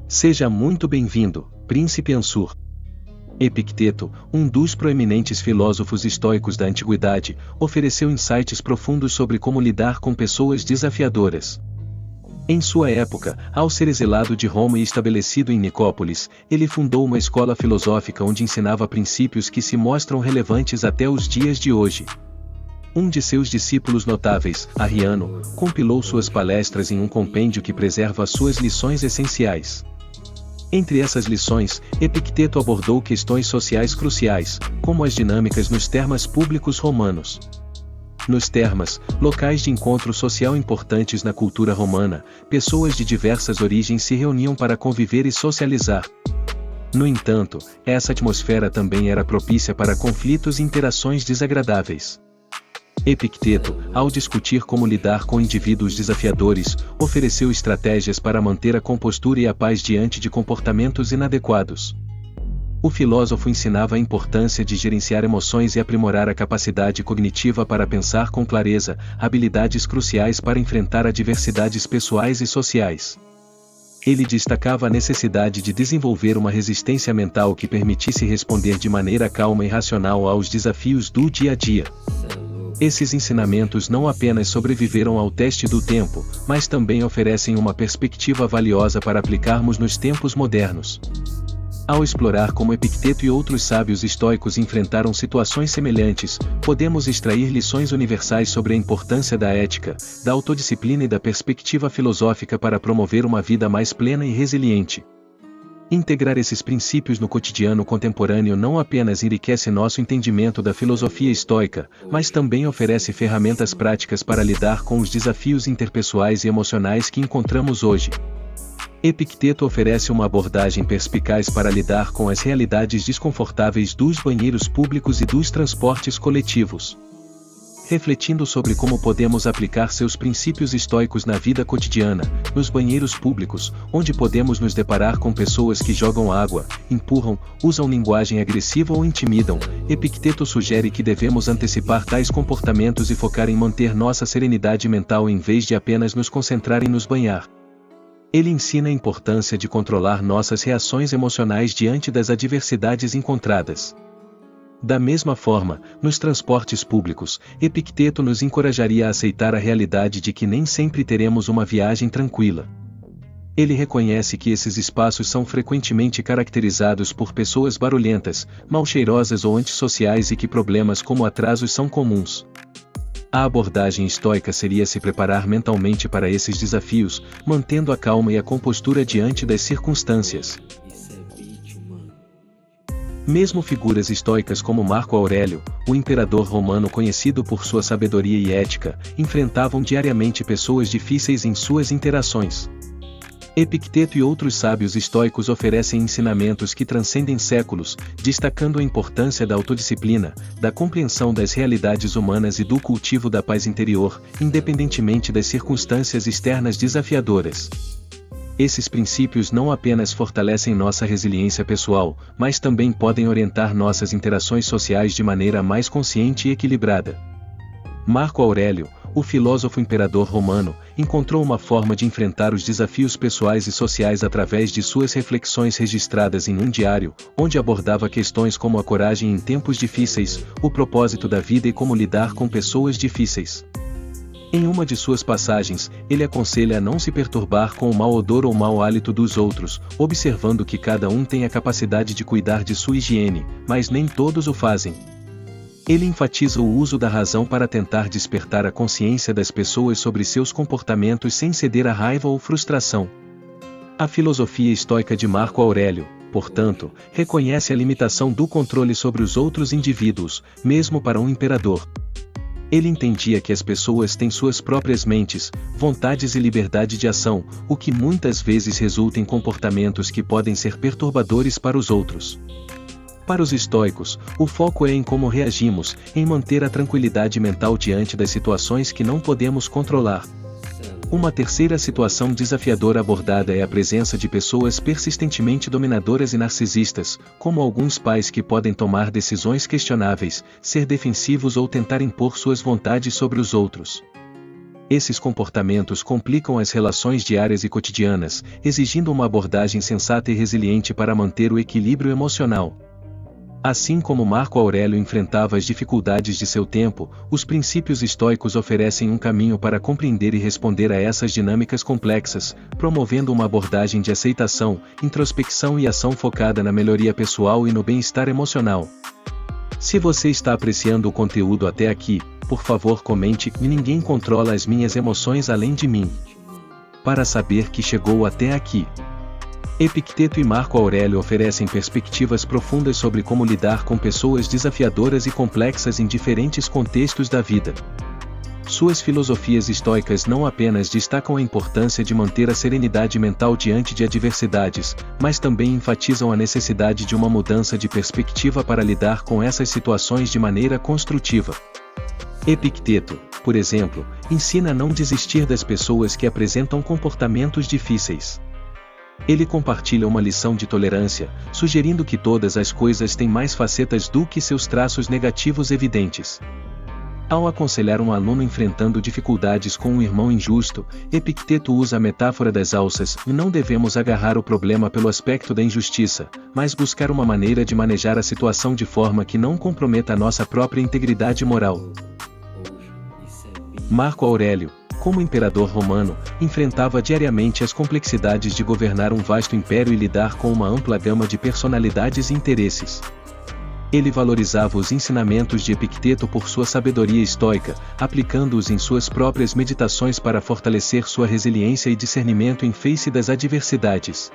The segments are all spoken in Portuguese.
Seja muito bem-vindo, Príncipe Ansur. Epicteto, um dos proeminentes filósofos estoicos da antiguidade, ofereceu insights profundos sobre como lidar com pessoas desafiadoras. Em sua época, ao ser exilado de Roma e estabelecido em Nicópolis, ele fundou uma escola filosófica onde ensinava princípios que se mostram relevantes até os dias de hoje. Um de seus discípulos notáveis, Arriano, compilou suas palestras em um compêndio que preserva suas lições essenciais. Entre essas lições, Epicteto abordou questões sociais cruciais, como as dinâmicas nos termas públicos romanos. Nos termas, locais de encontro social importantes na cultura romana, pessoas de diversas origens se reuniam para conviver e socializar. No entanto, essa atmosfera também era propícia para conflitos e interações desagradáveis. Epicteto, ao discutir como lidar com indivíduos desafiadores, ofereceu estratégias para manter a compostura e a paz diante de comportamentos inadequados. O filósofo ensinava a importância de gerenciar emoções e aprimorar a capacidade cognitiva para pensar com clareza, habilidades cruciais para enfrentar adversidades pessoais e sociais. Ele destacava a necessidade de desenvolver uma resistência mental que permitisse responder de maneira calma e racional aos desafios do dia a dia. Esses ensinamentos não apenas sobreviveram ao teste do tempo, mas também oferecem uma perspectiva valiosa para aplicarmos nos tempos modernos. Ao explorar como Epicteto e outros sábios estoicos enfrentaram situações semelhantes, podemos extrair lições universais sobre a importância da ética, da autodisciplina e da perspectiva filosófica para promover uma vida mais plena e resiliente. Integrar esses princípios no cotidiano contemporâneo não apenas enriquece nosso entendimento da filosofia estoica, mas também oferece ferramentas práticas para lidar com os desafios interpessoais e emocionais que encontramos hoje. Epicteto oferece uma abordagem perspicaz para lidar com as realidades desconfortáveis dos banheiros públicos e dos transportes coletivos. Refletindo sobre como podemos aplicar seus princípios estoicos na vida cotidiana, nos banheiros públicos, onde podemos nos deparar com pessoas que jogam água, empurram, usam linguagem agressiva ou intimidam, Epicteto sugere que devemos antecipar tais comportamentos e focar em manter nossa serenidade mental em vez de apenas nos concentrar em nos banhar. Ele ensina a importância de controlar nossas reações emocionais diante das adversidades encontradas. Da mesma forma, nos transportes públicos, Epicteto nos encorajaria a aceitar a realidade de que nem sempre teremos uma viagem tranquila. Ele reconhece que esses espaços são frequentemente caracterizados por pessoas barulhentas, mal-cheirosas ou antissociais e que problemas como atrasos são comuns. A abordagem estoica seria se preparar mentalmente para esses desafios, mantendo a calma e a compostura diante das circunstâncias. Mesmo figuras estoicas como Marco Aurélio, o imperador romano conhecido por sua sabedoria e ética, enfrentavam diariamente pessoas difíceis em suas interações. Epicteto e outros sábios estoicos oferecem ensinamentos que transcendem séculos, destacando a importância da autodisciplina, da compreensão das realidades humanas e do cultivo da paz interior, independentemente das circunstâncias externas desafiadoras. Esses princípios não apenas fortalecem nossa resiliência pessoal, mas também podem orientar nossas interações sociais de maneira mais consciente e equilibrada. Marco Aurélio, o filósofo imperador romano, encontrou uma forma de enfrentar os desafios pessoais e sociais através de suas reflexões registradas em um diário, onde abordava questões como a coragem em tempos difíceis, o propósito da vida e como lidar com pessoas difíceis. Em uma de suas passagens, ele aconselha a não se perturbar com o mau odor ou mau hálito dos outros, observando que cada um tem a capacidade de cuidar de sua higiene, mas nem todos o fazem. Ele enfatiza o uso da razão para tentar despertar a consciência das pessoas sobre seus comportamentos sem ceder à raiva ou frustração. A filosofia estoica de Marco Aurélio, portanto, reconhece a limitação do controle sobre os outros indivíduos, mesmo para um imperador. Ele entendia que as pessoas têm suas próprias mentes, vontades e liberdade de ação, o que muitas vezes resulta em comportamentos que podem ser perturbadores para os outros. Para os estoicos, o foco é em como reagimos, em manter a tranquilidade mental diante das situações que não podemos controlar. Uma terceira situação desafiadora abordada é a presença de pessoas persistentemente dominadoras e narcisistas, como alguns pais que podem tomar decisões questionáveis, ser defensivos ou tentar impor suas vontades sobre os outros. Esses comportamentos complicam as relações diárias e cotidianas, exigindo uma abordagem sensata e resiliente para manter o equilíbrio emocional. Assim como Marco Aurélio enfrentava as dificuldades de seu tempo, os princípios estoicos oferecem um caminho para compreender e responder a essas dinâmicas complexas, promovendo uma abordagem de aceitação, introspecção e ação focada na melhoria pessoal e no bem-estar emocional. Se você está apreciando o conteúdo até aqui, por favor comente: ninguém controla as minhas emoções além de mim. Para saber que chegou até aqui. Epicteto e Marco Aurélio oferecem perspectivas profundas sobre como lidar com pessoas desafiadoras e complexas em diferentes contextos da vida. Suas filosofias estoicas não apenas destacam a importância de manter a serenidade mental diante de adversidades, mas também enfatizam a necessidade de uma mudança de perspectiva para lidar com essas situações de maneira construtiva. Epicteto, por exemplo, ensina a não desistir das pessoas que apresentam comportamentos difíceis. Ele compartilha uma lição de tolerância, sugerindo que todas as coisas têm mais facetas do que seus traços negativos evidentes. Ao aconselhar um aluno enfrentando dificuldades com um irmão injusto, Epicteto usa a metáfora das alças: não devemos agarrar o problema pelo aspecto da injustiça, mas buscar uma maneira de manejar a situação de forma que não comprometa a nossa própria integridade moral. Marco Aurélio, como imperador romano, enfrentava diariamente as complexidades de governar um vasto império e lidar com uma ampla gama de personalidades e interesses. Ele valorizava os ensinamentos de Epicteto por sua sabedoria estoica, aplicando-os em suas próprias meditações para fortalecer sua resiliência e discernimento em face das adversidades.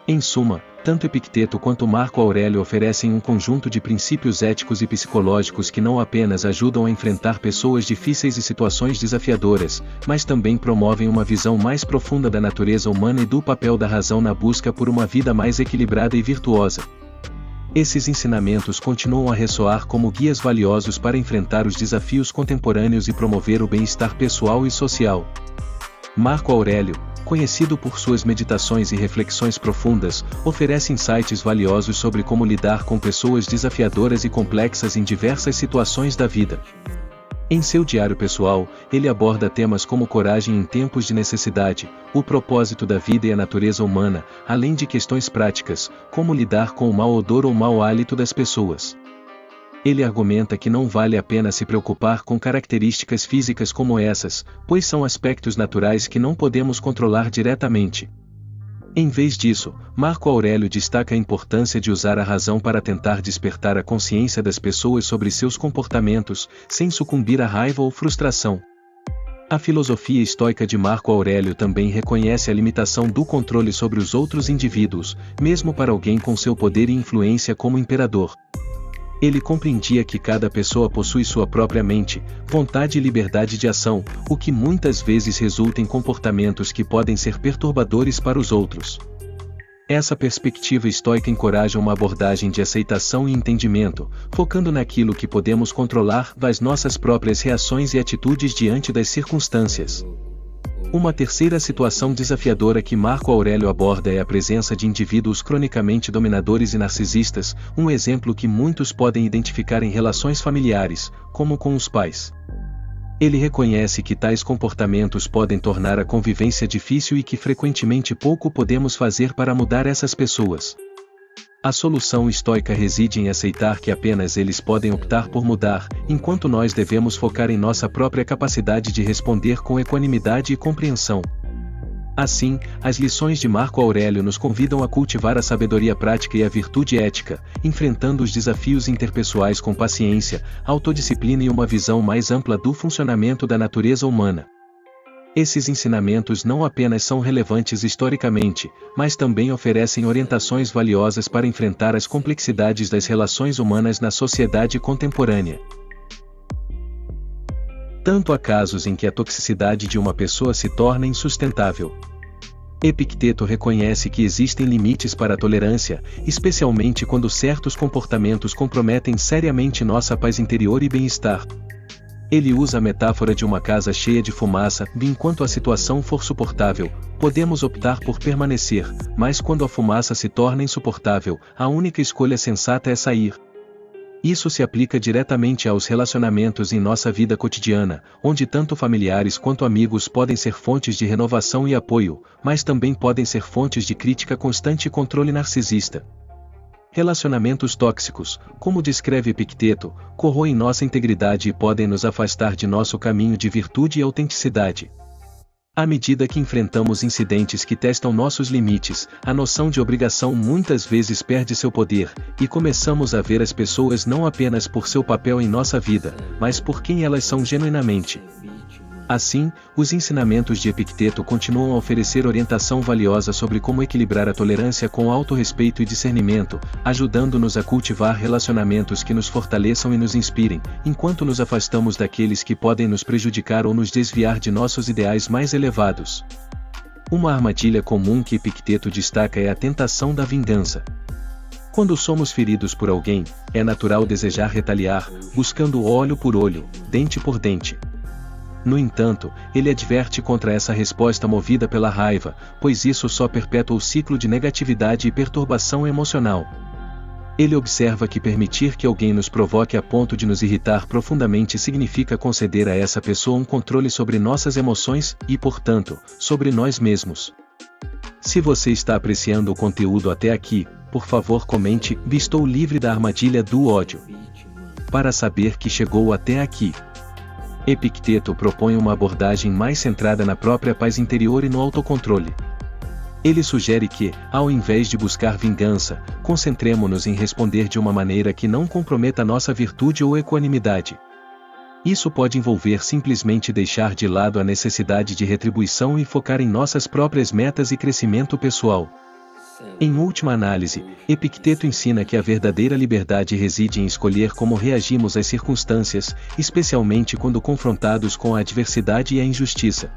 Em suma, tanto Epicteto quanto Marco Aurélio oferecem um conjunto de princípios éticos e psicológicos que não apenas ajudam a enfrentar pessoas difíceis e situações desafiadoras, mas também promovem uma visão mais profunda da natureza humana e do papel da razão na busca por uma vida mais equilibrada e virtuosa. Esses ensinamentos continuam a ressoar como guias valiosos para enfrentar os desafios contemporâneos e promover o bem-estar pessoal e social. Marco Aurélio, conhecido por suas meditações e reflexões profundas, oferece insights valiosos sobre como lidar com pessoas desafiadoras e complexas em diversas situações da vida. Em seu diário pessoal, ele aborda temas como coragem em tempos de necessidade, o propósito da vida e a natureza humana, além de questões práticas, como lidar com o mau odor ou mau hálito das pessoas. Ele argumenta que não vale a pena se preocupar com características físicas como essas, pois são aspectos naturais que não podemos controlar diretamente. Em vez disso, Marco Aurélio destaca a importância de usar a razão para tentar despertar a consciência das pessoas sobre seus comportamentos, sem sucumbir à raiva ou frustração. A filosofia estoica de Marco Aurélio também reconhece a limitação do controle sobre os outros indivíduos, mesmo para alguém com seu poder e influência como imperador. Ele compreendia que cada pessoa possui sua própria mente, vontade e liberdade de ação, o que muitas vezes resulta em comportamentos que podem ser perturbadores para os outros. Essa perspectiva estoica encoraja uma abordagem de aceitação e entendimento, focando naquilo que podemos controlar, das nossas próprias reações e atitudes diante das circunstâncias. Uma terceira situação desafiadora que Marco Aurélio aborda é a presença de indivíduos cronicamente dominadores e narcisistas, um exemplo que muitos podem identificar em relações familiares, como com os pais. Ele reconhece que tais comportamentos podem tornar a convivência difícil e que frequentemente pouco podemos fazer para mudar essas pessoas. A solução estoica reside em aceitar que apenas eles podem optar por mudar, enquanto nós devemos focar em nossa própria capacidade de responder com equanimidade e compreensão. Assim, as lições de Marco Aurélio nos convidam a cultivar a sabedoria prática e a virtude ética, enfrentando os desafios interpessoais com paciência, autodisciplina e uma visão mais ampla do funcionamento da natureza humana. Esses ensinamentos não apenas são relevantes historicamente, mas também oferecem orientações valiosas para enfrentar as complexidades das relações humanas na sociedade contemporânea. Tanto há casos em que a toxicidade de uma pessoa se torna insustentável. Epicteto reconhece que existem limites para a tolerância, especialmente quando certos comportamentos comprometem seriamente nossa paz interior e bem-estar. Ele usa a metáfora de uma casa cheia de fumaça, e enquanto a situação for suportável, podemos optar por permanecer, mas quando a fumaça se torna insuportável, a única escolha sensata é sair. Isso se aplica diretamente aos relacionamentos em nossa vida cotidiana, onde tanto familiares quanto amigos podem ser fontes de renovação e apoio, mas também podem ser fontes de crítica constante e controle narcisista. Relacionamentos tóxicos, como descreve Epicteto, corroem nossa integridade e podem nos afastar de nosso caminho de virtude e autenticidade. À medida que enfrentamos incidentes que testam nossos limites, a noção de obrigação muitas vezes perde seu poder, e começamos a ver as pessoas não apenas por seu papel em nossa vida, mas por quem elas são genuinamente. Assim, os ensinamentos de Epicteto continuam a oferecer orientação valiosa sobre como equilibrar a tolerância com autorrespeito e discernimento, ajudando-nos a cultivar relacionamentos que nos fortaleçam e nos inspirem, enquanto nos afastamos daqueles que podem nos prejudicar ou nos desviar de nossos ideais mais elevados. Uma armadilha comum que Epicteto destaca é a tentação da vingança. Quando somos feridos por alguém, é natural desejar retaliar, buscando olho por olho, dente por dente. No entanto, ele adverte contra essa resposta movida pela raiva, pois isso só perpetua o ciclo de negatividade e perturbação emocional. Ele observa que permitir que alguém nos provoque a ponto de nos irritar profundamente significa conceder a essa pessoa um controle sobre nossas emoções e, portanto, sobre nós mesmos. Se você está apreciando o conteúdo até aqui, por favor comente: "Estou livre da armadilha do ódio", para saber que chegou até aqui. Epicteto propõe uma abordagem mais centrada na própria paz interior e no autocontrole. Ele sugere que, ao invés de buscar vingança, concentremo-nos em responder de uma maneira que não comprometa nossa virtude ou equanimidade. Isso pode envolver simplesmente deixar de lado a necessidade de retribuição e focar em nossas próprias metas e crescimento pessoal. Em última análise, Epicteto ensina que a verdadeira liberdade reside em escolher como reagimos às circunstâncias, especialmente quando confrontados com a adversidade e a injustiça.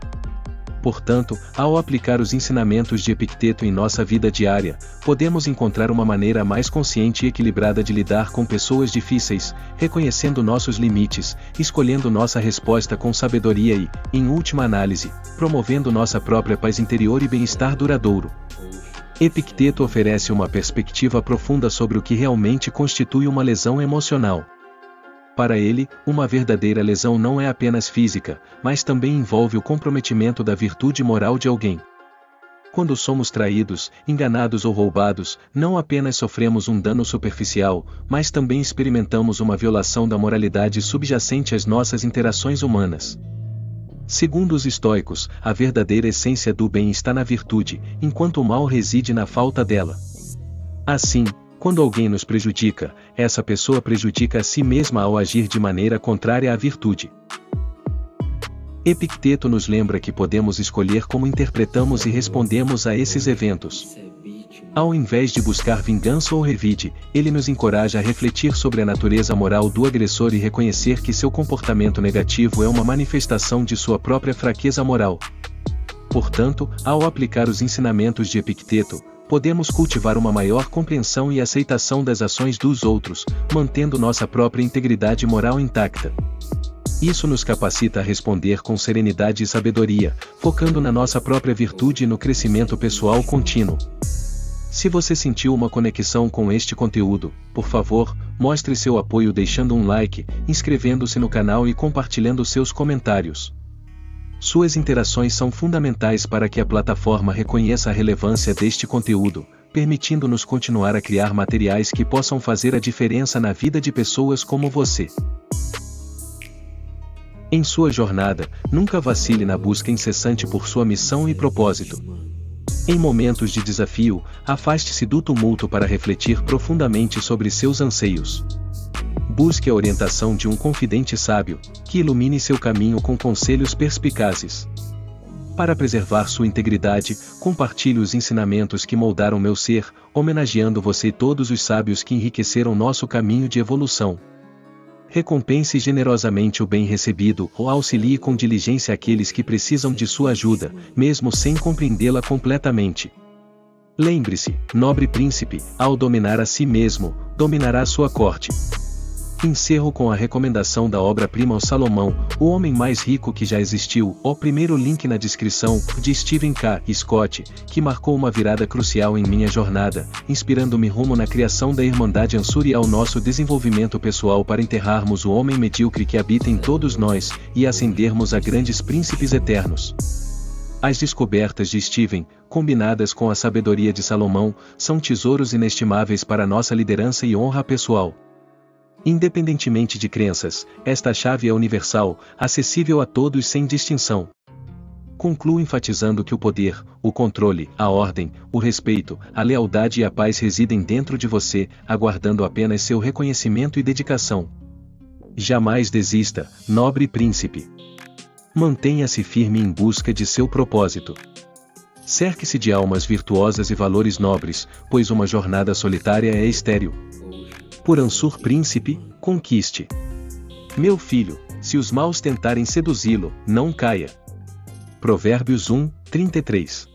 Portanto, ao aplicar os ensinamentos de Epicteto em nossa vida diária, podemos encontrar uma maneira mais consciente e equilibrada de lidar com pessoas difíceis, reconhecendo nossos limites, escolhendo nossa resposta com sabedoria e, em última análise, promovendo nossa própria paz interior e bem-estar duradouro. Epicteto oferece uma perspectiva profunda sobre o que realmente constitui uma lesão emocional. Para ele, uma verdadeira lesão não é apenas física, mas também envolve o comprometimento da virtude moral de alguém. Quando somos traídos, enganados ou roubados, não apenas sofremos um dano superficial, mas também experimentamos uma violação da moralidade subjacente às nossas interações humanas. Segundo os estoicos, a verdadeira essência do bem está na virtude, enquanto o mal reside na falta dela. Assim, quando alguém nos prejudica, essa pessoa prejudica a si mesma ao agir de maneira contrária à virtude. Epicteto nos lembra que podemos escolher como interpretamos e respondemos a esses eventos. Ao invés de buscar vingança ou revide, ele nos encoraja a refletir sobre a natureza moral do agressor e reconhecer que seu comportamento negativo é uma manifestação de sua própria fraqueza moral. Portanto, ao aplicar os ensinamentos de Epicteto, podemos cultivar uma maior compreensão e aceitação das ações dos outros, mantendo nossa própria integridade moral intacta. Isso nos capacita a responder com serenidade e sabedoria, focando na nossa própria virtude e no crescimento pessoal contínuo. Se você sentiu uma conexão com este conteúdo, por favor, mostre seu apoio deixando um like, inscrevendo-se no canal e compartilhando seus comentários. Suas interações são fundamentais para que a plataforma reconheça a relevância deste conteúdo, permitindo-nos continuar a criar materiais que possam fazer a diferença na vida de pessoas como você. Em sua jornada, nunca vacile na busca incessante por sua missão e propósito. Em momentos de desafio, afaste-se do tumulto para refletir profundamente sobre seus anseios. Busque a orientação de um confidente sábio, que ilumine seu caminho com conselhos perspicazes. Para preservar sua integridade, compartilhe os ensinamentos que moldaram meu ser, homenageando você e todos os sábios que enriqueceram nosso caminho de evolução. Recompense generosamente o bem recebido ou auxilie com diligência aqueles que precisam de sua ajuda, mesmo sem compreendê-la completamente. Lembre-se, nobre príncipe, ao dominar a si mesmo, dominará sua corte. Encerro com a recomendação da obra-prima O Salomão, o homem mais rico que já existiu, o primeiro link na descrição, de Stephen K. Scott, que marcou uma virada crucial em minha jornada, inspirando-me rumo na criação da Irmandade Ansur e ao nosso desenvolvimento pessoal para enterrarmos o homem medíocre que habita em todos nós, e ascendermos a grandes príncipes eternos. As descobertas de Stephen, combinadas com a sabedoria de Salomão, são tesouros inestimáveis para nossa liderança e honra pessoal. Independentemente de crenças, esta chave é universal, acessível a todos sem distinção. Concluo enfatizando que o poder, o controle, a ordem, o respeito, a lealdade e a paz residem dentro de você, aguardando apenas seu reconhecimento e dedicação. Jamais desista, nobre príncipe. Mantenha-se firme em busca de seu propósito. Cerque-se de almas virtuosas e valores nobres, pois uma jornada solitária é estéril. Por Ansur Príncipe, conquiste. Meu filho, se os maus tentarem seduzi-lo, não caia. Provérbios 1, 33.